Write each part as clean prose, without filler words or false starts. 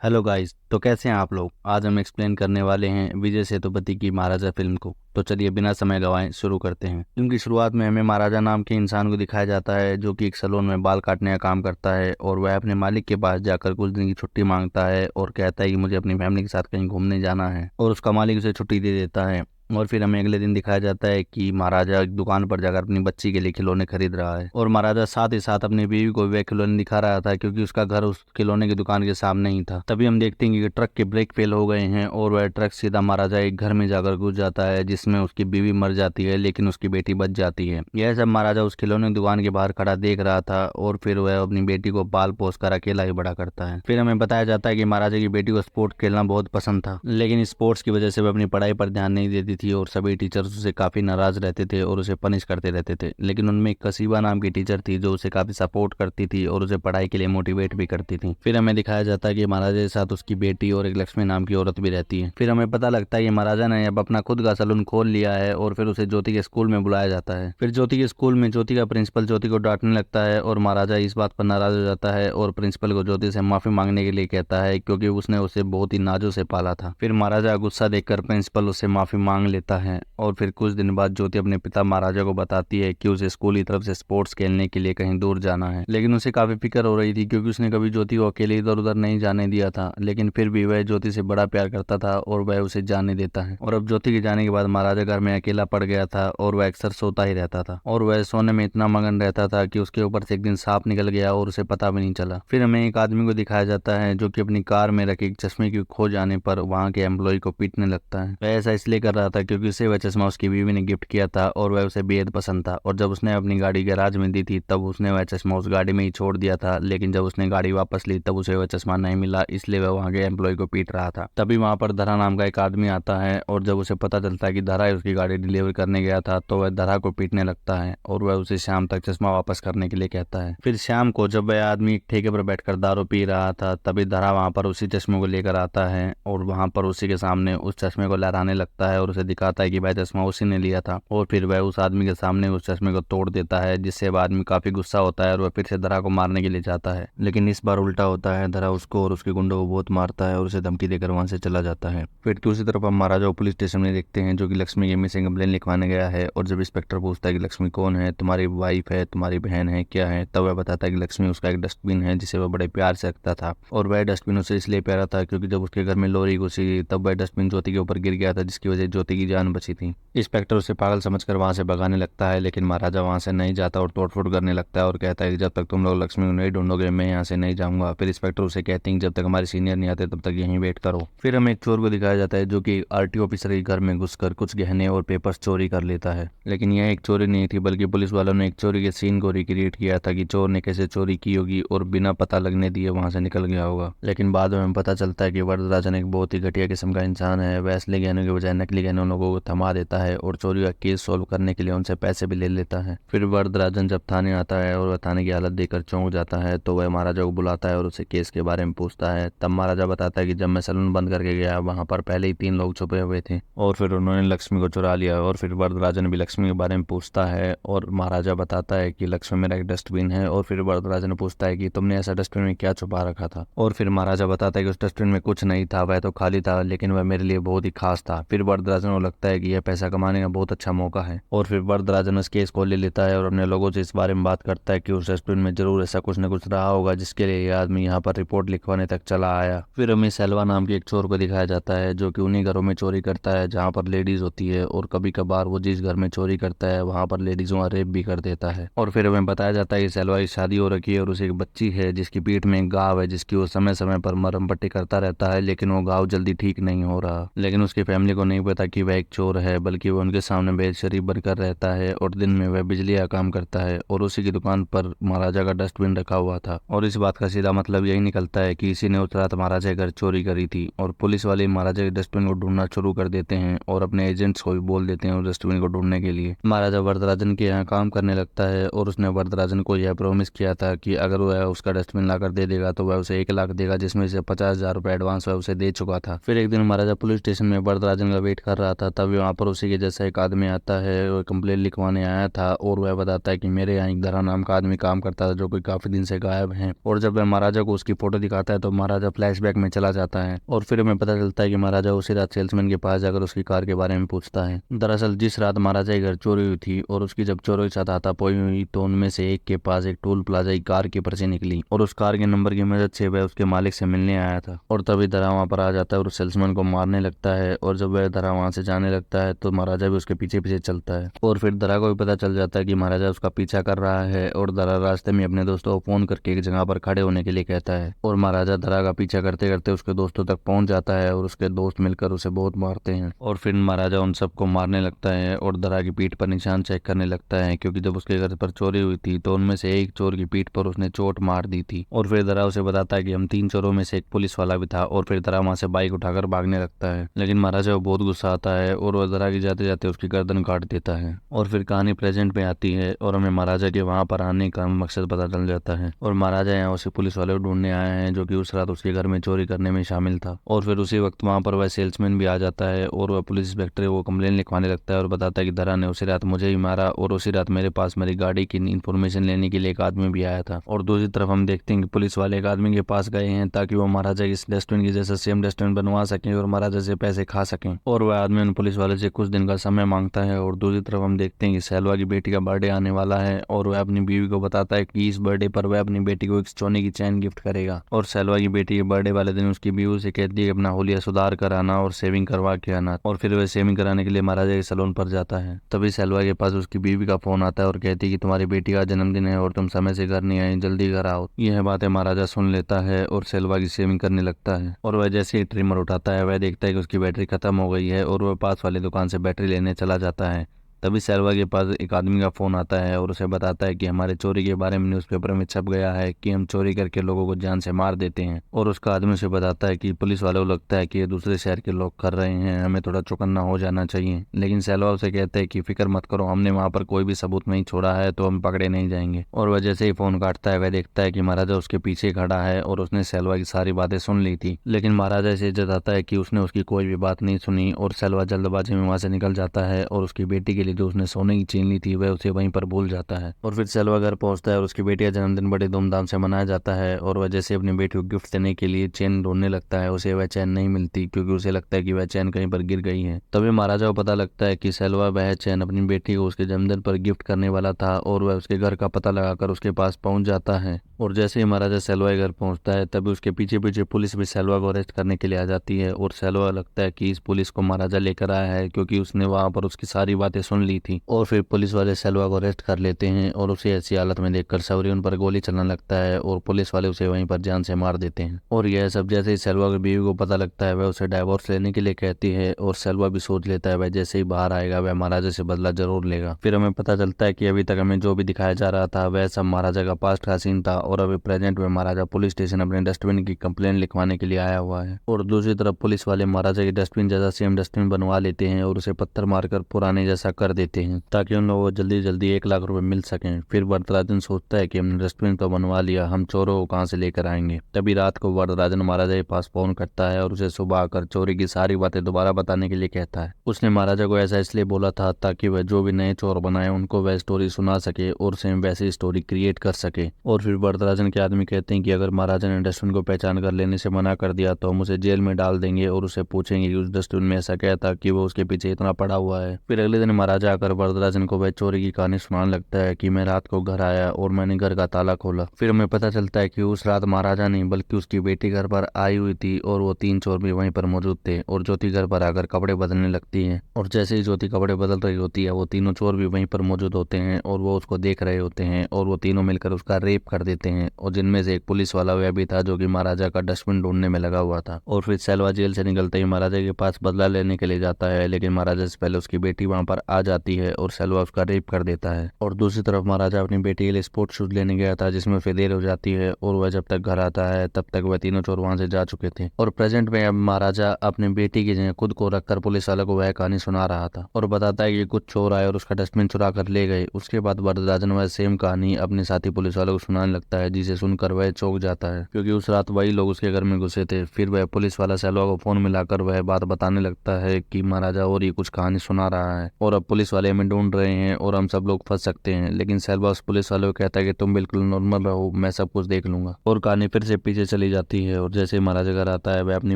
Hello guys, तो कैसे हैं आप लोग। आज हम एक्सप्लेन करने वाले हैं विजय सेतुपति की महाराजा फिल्म को। तो चलिए बिना समय गवाएं शुरू करते हैं। फिल्म की शुरुआत में हमें महाराजा नाम के इंसान को दिखाया जाता है जो कि एक सैलून में बाल काटने का काम करता है और वह अपने मालिक के पास जाकर कुछ दिन की छुट्टी मांगता है और कहता है कि मुझे अपनी फैमिली के साथ कहीं घूमने जाना है और उसका मालिक उसे छुट्टी दे देता है। और फिर हमें अगले दिन दिखाया जाता है कि महाराजा एक दुकान पर जाकर अपनी बच्ची के लिए खिलौने खरीद रहा है और महाराजा साथ ही साथ अपनी बीवी को वह खिलौने दिखा रहा था क्योंकि उसका घर उस खिलौने की दुकान के सामने ही था। तभी हम देखते हैं कि ट्रक के ब्रेक फेल हो गए हैं और वह ट्रक सीधा महाराजा एक घर में जाकर घुस जाता है जिसमें उसकी बीवी मर जाती है लेकिन उसकी बेटी बच जाती है। यह सब महाराजा उस खिलौने की दुकान के बाहर खड़ा देख रहा था और फिर वह अपनी बेटी को पाल पोस कर अकेला ही बड़ा करता है। फिर हमें बताया जाता है कि महाराजा की बेटी को स्पोर्ट्स खेलना बहुत पसंद था लेकिन स्पोर्ट्स की वजह से वह अपनी पढ़ाई पर ध्यान नहीं देती थी और सभी टीचर्स उससे काफी नाराज रहते थे और उसे पनिश करते रहते थे। लेकिन उनमें एक कसीबा नाम की टीचर थी जो उसे काफी सपोर्ट करती थी और उसे पढ़ाई के लिए मोटिवेट भी करती थी। फिर हमें दिखाया जाता है कि महाराजा के साथ उसकी बेटी और एक लक्ष्मी नाम की औरत भी रहती है। फिर हमें पता लगता है कि महाराजा ने अब अपना खुद का सैलून खोल लिया है और फिर उसे ज्योति के स्कूल में बुलाया जाता है। फिर ज्योति के स्कूल में ज्योति का प्रिंसिपल ज्योति को डांटने लगता है और महाराजा इस बात पर नाराज हो जाता है और प्रिंसिपल को ज्योति से माफी मांगने के लिए कहता है क्योंकि उसने उसे बहुत ही नाजों से पाला था। फिर महाराजा गुस्सा देखकर प्रिंसिपल उससे माफी मांग लेता है और फिर कुछ दिन बाद ज्योति अपने पिता महाराजा को बताती है कि उसे स्कूल की तरफ से स्पोर्ट्स खेलने के लिए कहीं दूर जाना है। लेकिन उसे काफी फिक्र हो रही थी क्योंकि उसने कभी ज्योति को अकेले इधर उधर नहीं जाने दिया था। लेकिन फिर भी वह ज्योति से बड़ा प्यार करता था और वह उसे जाने देता है। और अब ज्योति के जाने के बाद महाराजा घर में अकेला पड़ गया था और वह अक्सर सोता ही रहता था और वह सोने में इतना मगन रहता था कि उसके ऊपर से एक दिन सांप निकल गया और उसे पता भी नहीं चला। फिर हमें एक आदमी को दिखाया जाता है जो कि अपनी कार में रखे एक चश्मे की खो जाने पर वहां के एम्प्लॉय को पीटने लगता है। वह ऐसा इसलिए कर रहा था क्योंकि उसे वह चश्मा उसकी बीवी ने गिफ्ट किया था और वह उसे बेहद पसंद था और जब उसने अपनी गाड़ी गैराज में दी थी तब उसने वह चश्मा उस गाड़ी में ही छोड़ दिया था। लेकिन जब उसने गाड़ी वापस ली तब उसे वह चश्मा नहीं मिला इसलिए वह वहां के एम्प्लॉय को पीट रहा था। तभी वहां पर धरा नाम का एक आदमी आता है और जब उसे पता चलता है कि धरा उसकी गाड़ी डिलीवर करने गया था तो वह धरा को पीटने लगता है और वह उसे शाम तक चश्मा वापस करने के लिए कहता है। फिर शाम को जब वह आदमी एक ठेके पर बैठकर दारू पी रहा था तभी धरा वहां पर उसी चश्मे को लेकर आता है और वहां पर उसी के सामने उस चश्मे को लहराने लगता है और उसे दिखाता है कि वह चश्मा उसी ने लिया था। और फिर वह उस आदमी के सामने उस चश्मे को तोड़ देता है जिससे वह आदमी काफी गुस्सा होता है और वह फिर से धरा को मारने के लिए जाता है। लेकिन इस बार उल्टा होता है, धरा उसको और उसके गुंडों को बहुत मारता है और उसे धमकी देकर वहां से चला जाता है। फिर दूसरी तरफ हम महाराजा को पुलिस स्टेशन में देखते हैं जो कि लक्ष्मी की मिसिंग कंप्लेन लिखवाने गया है और जब इंस्पेक्टर पूछता है कि लक्ष्मी कौन है, तुम्हारी वाइफ है, तुम्हारी बहन है, क्या है, तब वह बताता है कि लक्ष्मी उसका एक डस्टबिन है जिसे वह बड़े प्यार से रखता था और वह डस्टबिन उसे इसलिए प्यारा था क्योंकि जब उसके घर में लोरी घुसी तब वह डस्टबिन ज्योति के ऊपर गिर गया था जिसकी वजह ज्योति की जान बची थी। इंस्पेक्टर उसे पागल समझकर वहां से भगाने लगता है लेकिन महाराजा वहां से नहीं जाता और तोड़फोड़ करने लगता है और कहता है कि जब तक तुम लोग लक्ष्मी को नहीं ढूंढोगे मैं यहाँ से नहीं जाऊंगा। फिर इंस्पेक्टर उसे कहते हैं कि जब तक हमारे सीनियर नहीं आते तब तक यहीं वेट करो। फिर हमें एक चोर को दिखाया जाता है जो कि आरटी ऑफिसर के घर में घुसकर कुछ गहने और पेपर्स चोरी कर लेता है। लेकिन यह एक चोरी नहीं थी बल्कि पुलिस वालों ने एक चोरी के सीन को रिक्रिएट किया था कि चोर ने कैसे चोरी की होगी और बिना पता लगने दिए वहां से निकल गया होगा। लेकिन बाद में हमें पता चलता है कि वरदराजन एक बहुत ही घटिया किस्म का इंसान है। वह असली गहनों के बजाय नकली गहनों लोगों को थमा देता है और चोरी का केस सोल्व करने के लिए उनसे पैसे भी ले लेता है। फिर वरदराजन जब थाने आता है और वह थाने की हालत देखकर चौंक जाता है तो वह महाराजा को बुलाता है और उसे केस के बारे में पूछता है। तब महाराजा बताता है कि जब मैं सैलून बंद करके गया वहां पर पहले ही 3 लोग छुपे हुए थे और फिर उन्होंने लक्ष्मी को चुरा लिया। और फिर वरदराजन भी लक्ष्मी के बारे में पूछता है और महाराजा बताता है कि लक्ष्मी मेरा एक डस्टबिन है। और फिर वरदराजन पूछता है कि तुमने ऐसा डस्टबिन में क्या छुपा रखा था और फिर महाराजा बताता है कि उस डस्टबिन में कुछ नहीं था, वह तो खाली था लेकिन वह मेरे लिए बहुत ही खास था। फिर वरदराजन को लगता है कि यह पैसा कमाने का बहुत अच्छा मौका है और फिर वरदराजन उस केस को ले लेता है और अपने लोगों से इस बारे में बात करता है कि उस रेस्टोरेंट में जरूर ऐसा कुछ न कुछ रहा होगा जिसके लिए यह आदमी यहाँ पर रिपोर्ट लिखवाने तक चला आया। फिर हमें सेल्वा नाम के एक चोर को दिखाया जाता है जो कि उन्हीं घरों में चोरी करता है जहाँ पर लेडीज होती है और कभी कभार वो जिस घर में चोरी करता है वहां पर लेडीजों का रेप भी कर देता है। और फिर हमें बताया जाता है कि सेल्वा की शादी हो रखी है और उसे एक बच्ची है जिसकी पीठ में एक घाव है जिसकी वो समय समय पर मरहम पट्टी करता रहता है लेकिन वो घाव जल्दी ठीक नहीं हो रहा। लेकिन उसकी फैमिली को नहीं पता कि वह एक चोर है बल्कि वह उनके सामने बेशरीफ बनकर रहता है और दिन में वह बिजली का काम करता है और उसी की दुकान पर महाराजा का डस्टबिन रखा हुआ था। और इस बात का सीधा मतलब यही निकलता है कि इसी ने उस रात महाराजा के घर चोरी करी थी। और पुलिस वाले महाराजा के डस्टबिन को ढूंढना शुरू कर देते हैं और अपने एजेंट्स को भी बोल देते हैं उस डस्टबिन को ढूंढने के लिए। महाराजा वरदराजन के यहाँ काम करने लगता है और उसने वरदराजन को यह प्रॉमिस किया था कि अगर वह उसका डस्टबिन लाकर दे देगा तो वह उसे 1 लाख देगा जिसमें से 50,000 रुपए एडवांस वह उसे दे चुका था। फिर एक दिन महाराजा पुलिस स्टेशन में वरदराजन का वेट कर रहा था तभी वहाँ पर उसी के जैसा एक आदमी आता है, वो कंप्लेंट लिखवाने आया था और वह बताता है कि मेरे यहाँ एक दरा नाम का आदमी काम करता था जो कि काफी दिन से गायब है। और जब वह महाराजा को उसकी फोटो दिखाता है तो महाराजा फ्लैशबैक में चला जाता है और फिर हमें पता चलता है कि महाराजा उसी रात सेल्समैन के पास जाकर उसकी कार के बारे में पूछता है। दरअसल जिस रात महाराजा के घर चोरी हुई थी और उसकी जब चोरों के साथ हाथापाई हुई तो उनमें से एक के पास एक टोल प्लाजा की कार की पर्ची निकली और उस कार के नंबर की मदद से वह उसके मालिक से मिलने आया था। और तभी दरा वहां पर आ जाता है और उस सेल्समैन को मारने लगता है और जब वह दरा वहां से जाने लगता है तो महाराजा भी उसके पीछे पीछे चलता है और फिर दरा को भी पता चल जाता है कि महाराजा उसका पीछा कर रहा है और दरा रास्ते में अपने दोस्तों को फोन करके एक जगह पर खड़े होने के लिए कहता है और महाराजा दरा का पीछा करते करते उसके दोस्तों तक पहुंच जाता है और उसके दोस्त मिलकर उसे बहुत मारते हैं और फिर महाराजा उन सबको मारने लगता है और दरा की पीठ पर निशान चेक करने लगता है क्योंकि जब उसके घर पर चोरी हुई थी तो उनमें से एक चोर की पीठ पर उसने चोट मार दी थी। और फिर दरा उसे बताता है कि हम 3 चोरों में से एक पुलिस वाला भी था और फिर दरा वहां से बाइक उठाकर भागने लगता है, लेकिन महाराजा को बहुत गुस्सा आता है और वह दरा की जाते जाते उसकी गर्दन काट देता है। और फिर कहानी प्रेजेंट में आती है और हमें महाराजा के वहां पर आने का मकसद पता चल जाता है और महाराजा यहाँ उसे पुलिस वाले को ढूंढने आए हैं जो कि उस रात उसके घर में चोरी करने में शामिल था। और फिर उसी वक्त वहां पर वह सेल्समैन भी आ जाता है और वह पुलिस इंस्पेक्टर वो कंप्लेन लिखवाने लगता है और बताता है कि दरा ने उसी रात मुझे ही मारा और उसी रात मेरे पास मेरी गाड़ी की इन्फॉर्मेशन लेने के लिए एक आदमी भी आया था। और दूसरी तरफ हम देखते हैं कि पुलिस वाले एक आदमी के पास गए हैं ताकि वो महाराजा की इस डस्टबिन की जैसा सेम डस्टबिन बनवा सकें और महाराजा से पैसे खा सकें। और वह आदमी उन पुलिस वाले से कुछ दिन का समय मांगता है। और दूसरी तरफ हम देखते हैं कि सैलवा की बेटी का बर्थडे आने वाला है और वह अपनी बीवी को बताता है कि इस बर्थडे पर वह अपनी बेटी को एक सोने की चैन गिफ्ट करेगा। और सैलवा की बेटी के बर्थडे वाले दिन उसकी बीवी से कहती है कि अपना होलिया सुधार कर आना और सेविंग करवा के आना। और फिर वह सेविंग कराने के लिए महाराजा के सैलून पर जाता है। तभी सैलवा के पास उसकी बीवी का फोन आता है और कहती है कि तुम्हारी बेटी का जन्मदिन है और तुम समय से घर नहीं आई, जल्दी घर आओ। यह बातें महाराजा सुन लेता है और सैलवा की सेविंग करने लगता है। और वह जैसे ही ट्रिमर उठाता है वह देखता है कि उसकी बैटरी खत्म हो गई है और वह पास वाली दुकान से बैटरी लेने चला जाता है। तभी सैलवा के पास एक आदमी का फोन आता है और उसे बताता है कि हमारे चोरी के बारे में न्यूज़पेपर में छप गया है कि हम चोरी करके लोगों को जान से मार देते हैं। और उसका आदमी उसे बताता है कि पुलिस वालों को लगता है कि ये दूसरे शहर के लोग कर रहे हैं, हमें थोड़ा चौकन्ना हो जाना चाहिए। लेकिन सैलवा उसे कहता है कि फिक्र मत करो, हमने वहाँ पर कोई भी सबूत नहीं छोड़ा है तो हम पकड़े नहीं जाएंगे। और वह जैसे ही फोन काटता है वह देखता है कि महाराजा उसके पीछे खड़ा है और उसने सैलवा की सारी बातें सुन ली थी। लेकिन महाराजा से जताता है कि उसने उसकी कोई भी बात नहीं सुनी और सैलवा जल्दबाजी में वहां से निकल जाता है और उसकी बेटी के लिए जो उसने सोने की चेन ली थी वह उसे वहीं पर भूल जाता है। और फिर सैलवा घर पहुंचता है और उसकी बेटी का जन्मदिन बड़े धूमधाम से मनाया जाता है और वह जैसे अपनी बेटी को गिफ्ट देने के लिए चेन ढूंढने लगता है उसे वह चैन नहीं मिलती क्योंकि उसे लगता है कि वह चैन कहीं पर गिर गई है। तभी महाराजा को पता लगता है कि सैलवा वह चैन अपनी बेटी को उसके जन्मदिन पर गिफ्ट करने वाला था और वह उसके घर का पता लगाकर उसके पास पहुंच जाता है। और जैसे ही महाराजा सैलवा के घर पहुंचता है तभी उसके पीछे पीछे पुलिस भी सैलवा को अरेस्ट करने के लिए आ जाती है। और सैलवा लगता है कि इस पुलिस को महाराजा लेकर आया है क्योंकि उसने वहां पर उसकी सारी बातें सुन ली थी। और फिर पुलिस वाले सैलवा को अरेस्ट कर लेते हैं और उसे ऐसी हालत में देखकर सवरी उन पर गोली चलने लगता है और पुलिस वाले उसे वहीं पर जान से मार देते हैं। और यह सब जैसे ही सैलवा की बीवी को पता लगता है वह उसे डाइवोर्स लेने के लिए कहती है और सैलवा भी सोच लेता है वह जैसे ही बाहर आएगा वह महाराजा से बदला जरूर लेगा। फिर हमें पता चलता है कि अभी तक हमें जो भी दिखाया जा रहा था वह सब महाराजा का पास्ट का सीन था और अभी प्रेजेंट में महाराजा पुलिस स्टेशन अपने डस्टबिन की कंप्लेंट लिखवाने के लिए आया हुआ है। और दूसरी तरफ पुलिस वाले महाराजा के डस्टबिन जैसा सेम डस्टबिन बनवा लेते हैं और उसे पत्थर मारकर पुराने जैसा कर देते हैं ताकि उन लोगों को जल्दी जल्दी 1 लाख रुपए मिल सकें। फिर वरदराजन सोचता है कि हमने डस्टबिन तो बनवा लिया, हम चोरों को कहाँ से लेकर आएंगे। तभी रात को वरदराजन महाराजा के पास फोन करता है और उसे सुबह आकर चोरी की सारी बातें दोबारा बताने के लिए कहता है। उसने महाराजा को ऐसा इसलिए बोला था ताकि वह जो भी नए चोर बनाए उनको वह स्टोरी सुना सके और सेम वैसी स्टोरी क्रिएट कर सके। और फिर वरदराजन के आदमी कहते हैं कि अगर महाराजा ने डस्टबिन को पहचान कर लेने से मना कर दिया तो हम उसे जेल में डाल देंगे और उसे पूछेंगे कि उस डस्टबिन में ऐसा क्या था कि वो उसके पीछे इतना पड़ा हुआ है। फिर अगले दिन महाराजा आकर वरदराजन को वह चोरी की कहानी सुनाने लगता है कि मैं रात को घर आया और मैंने घर का ताला खोला। फिर हमें पता चलता है कि उस रात महाराजा नहीं बल्कि उसकी बेटी घर पर आई हुई थी और वो 3 चोर भी वहीं पर मौजूद थे। और ज्योति घर पर आकर कपड़े बदलने लगती है और जैसे ही ज्योति कपड़े बदल रही होती है वो तीनों चोर भी वहीं पर मौजूद होते हैं और वो उसको देख रहे होते हैं और वो तीनों मिलकर उसका रेप कर देते हैं। और जिनमें से एक पुलिस वाला वह भी था जो कि महाराजा का डस्टबिन ढूंढने में लगा हुआ था। और फिर सैलवा जेल से निकलते ही महाराजा के पास बदला लेने के लिए जाता है लेकिन महाराजा से पहले उसकी बेटी वहां पर आ जाती है और सेल्वा उसका रेप कर देता है। और दूसरी तरफ महाराजा अपनी बेटी के लिए स्पोर्ट्स शूज लेने गया था, जिसमें फिर देर हो जाती है और वह जब तक घर आता है तब तक वह तीनों चोर वहां से जा चुके थे। और प्रेजेंट में अब महाराजा अपनी बेटी की जगह खुद को रखकर पुलिस वाले को वह कहानी सुना रहा था और बताता है कि कुछ चोर आए और उसका डस्टबिन चुरा कर ले गए। उसके बाद वरदराजन वह सेम कहानी अपने साथी पुलिस वालों को सुनाने लगता है, जिसे सुनकर वह चौंक जाता है क्योंकि उस रात वही लोग उसके घर में घुसे थे। फिर वह पुलिस वाला सेल्वा को फोन मिलाकर वह बात बताने लगता है कि महाराजा और ये कुछ कहानी सुना रहा है और अब पुलिस वाले हमें ढूंढ रहे हैं और हम सब लोग फंस सकते हैं। लेकिन सेल्वा उस पुलिस वाले को कहता है कि तुम बिल्कुल नॉर्मल रहो, मैं सब कुछ देख लूंगा। और कहानी फिर से पीछे चली जाती है और जैसे ही महाराजा घर आता है वह अपनी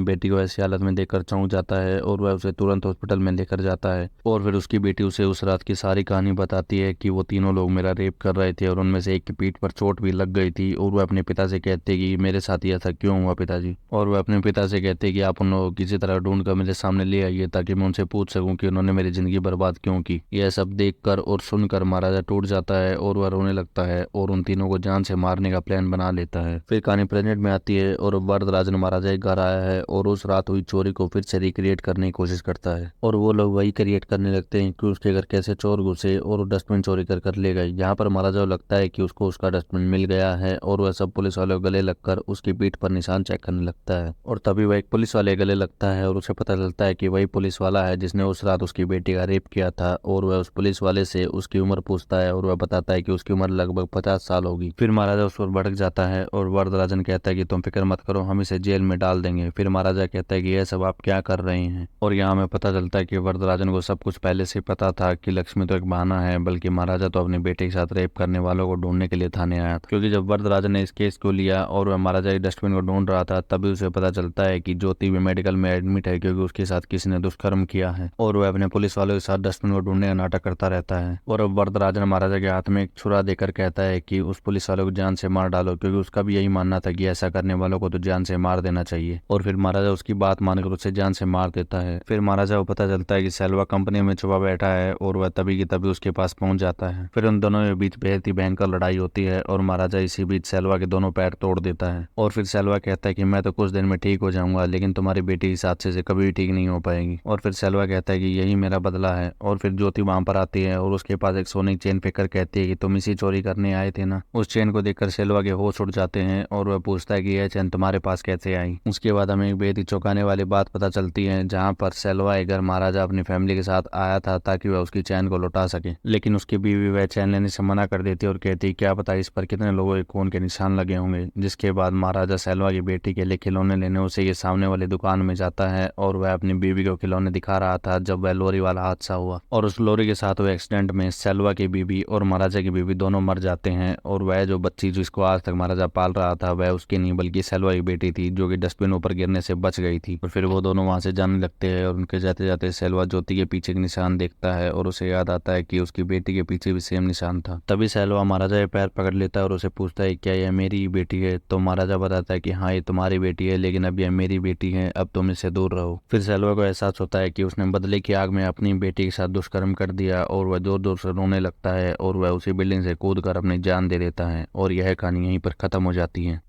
बेटी को ऐसी हालत में देखकर चौंक जाता है और वह उसे तुरंत हॉस्पिटल में लेकर जाता है। और फिर उसकी बेटी उसे उस रात की सारी कहानी बताती है कि वो तीनों लोग मेरा रेप कर रहे थे और उनमें से एक की पीठ पर चोट भी लग गई थी। और वह अपने पिता से कहते कि मेरे साथ ही ऐसा क्यों हुआ पिताजी। और वह अपने पिता से कहते कि आप उन लोगों को किसी तरह ढूंढ कर मेरे सामने ले आइए ताकि मैं उनसे पूछ सकूं कि उन्होंने मेरी जिंदगी बर्बाद क्यों की। यह सब देखकर और सुनकर महाराजा टूट जाता है और वह रोने लगता है और उन तीनों को जान से मारने का प्लान बना लेता है। फिर कहानी प्रेजेंट में आती है और वरदराजन महाराजा के घर आया है और उस रात हुई चोरी को फिर से रिक्रिएट करने की कोशिश करता है और वो लोग वही क्रिएट करने लगते हैं कि उसके घर कैसे चोर घुसे और डस्टबिन चोरी कर ले गए। यहाँ पर महाराजा को लगता है कि उसको उसका डस्टबिन मिल गया है और वह सब पुलिस वालों गले लगकर उसकी पीठ पर निशान चेक करने लगता है। और तभी वह एक पुलिस वाले गले लगता है और उसे पता चलता है कि वही पुलिस वाला है जिसने उस रात उसकी बेटी का रेप किया था। और वह उस पुलिस वाले से उसकी उम्र पूछता है और वह बताता है कि उसकी उम्र लगभग 50 साल होगी। फिर महाराजा उस पर भड़क जाता है और वरदराजन कहता है कि तुम फिक्र मत करो, हम इसे जेल में डाल देंगे। फिर महाराजा कहता है कि यह सब आप क्या कर रहे हैं। और यहाँ हमें पता चलता है कि वरदराजन को सब कुछ पहले से पता था कि लक्ष्मी तो एक बहाना है, बल्कि महाराजा तो अपने बेटे के साथ रेप करने वालों को ढूंढने के लिए थाने आया था। क्योंकि जब वरदराजन ने इस केस को लिया और वह महाराजा के डस्टबिन को ढूंढ रहा था तभी उसे पता चलता है कि ज्योति भी मेडिकल में एडमिट है क्योंकि उसके साथ किसी ने दुष्कर्म किया है। और वह अपने पुलिस वालों के साथ डस्टबिन को ढूंढने का नाटक करता रहता है। और अब वरदराजन महाराजा के हाथ में एक छुरा देकर कहता है कि उस पुलिस वालों को जान से मार डालो, क्योंकि उसका भी यही मानना था कि ऐसा करने वालों को तो जान से मार देना चाहिए। और फिर महाराजा उसकी बात मानकर उसे जान से मार देता है। फिर महाराजा को पता चलता है कि सेल्वा कंपनी में छुपा बैठा है और वह तभी की तभी उसके पास पहुंच जाता है। फिर उन दोनों के बीच बेहद ही भयंकर लड़ाई होती है और महाराजा इसी बीच सेल्वा के दोनों पैर तोड़ देता है। और फिर सेल्वा कहता है कि मैं तो कुछ दिन में ठीक हो जाऊंगा, लेकिन तुम्हारी बेटी इस हादसे से कभी भी ठीक नहीं हो पाएगी। और फिर सेल्वा कहता है कि यही मेरा बदला है। और फिर ज्योति वहां पर आती है और उसके पास एक सोने की चेन फेंक कर कहती है कि तुम इसी चोरी करने आए थे ना। उस चेन को देखकर सेल्वा के होश उड़ जाते हैं और वह पूछता है कि यह चेन तुम्हारे पास कैसे आई। उसके बाद हमें एक बेहद ही चौंकाने वाली बात पता चलती है, जहाँ पर सेल्वा एक घर महाराजा अपनी फैमिली के साथ आया था ताकि वह उसकी चैन को लौटा सके, लेकिन उसकी बीवी वह चैन लेने से मना कर देती है और कहती क्या पता इस पर कितने लोगों के खून के निशान लगे होंगे। जिसके बाद महाराजा सेल्वा की बेटी के लिए खिलौने लेने उसे के सामने वाली दुकान में जाता है और वह अपनी बीवी को खिलौने दिखा रहा था जब वह लॉरी वाला हादसा हुआ। और उस लॉरी के साथ हुए एक्सीडेंट में सेल्वा की बीवी और महाराजा की बीवी दोनों मर जाते हैं। और वह जो बच्ची जिसको आज तक महाराजा पाल रहा था वह उसकी नहीं बल्कि सेल्वा की बेटी थी, जो कि डस्टबिन ऊपर गिरने से बच गई थी। और फिर वो दोनों वहां से जाने लगते हैं और उनके जाते जाते सेल्वा ज्योति के पीछे के निशान देखता है और उसे याद आता है कि उसकी बेटी के पीछे भी सेम निशान था। तभी सेल्वा महाराजा के पैर पकड़ लेता है और उसे पूछता है क्या यह मेरी बेटी है। तो महाराजा बताता है कि हाँ ये तुम्हारी बेटी है, लेकिन अब यह मेरी बेटी है, अब तुम इससे दूर रहो। फिर सेल्वा को एहसास होता है कि उसने बदले की आग में अपनी बेटी के साथ दुष्कर्म कर दिया और वह जोर जोर से रोने लगता है और वह उसी बिल्डिंग से कूद कर अपनी जान दे देता है। और यह कहानी यहीं पर खत्म हो जाती है।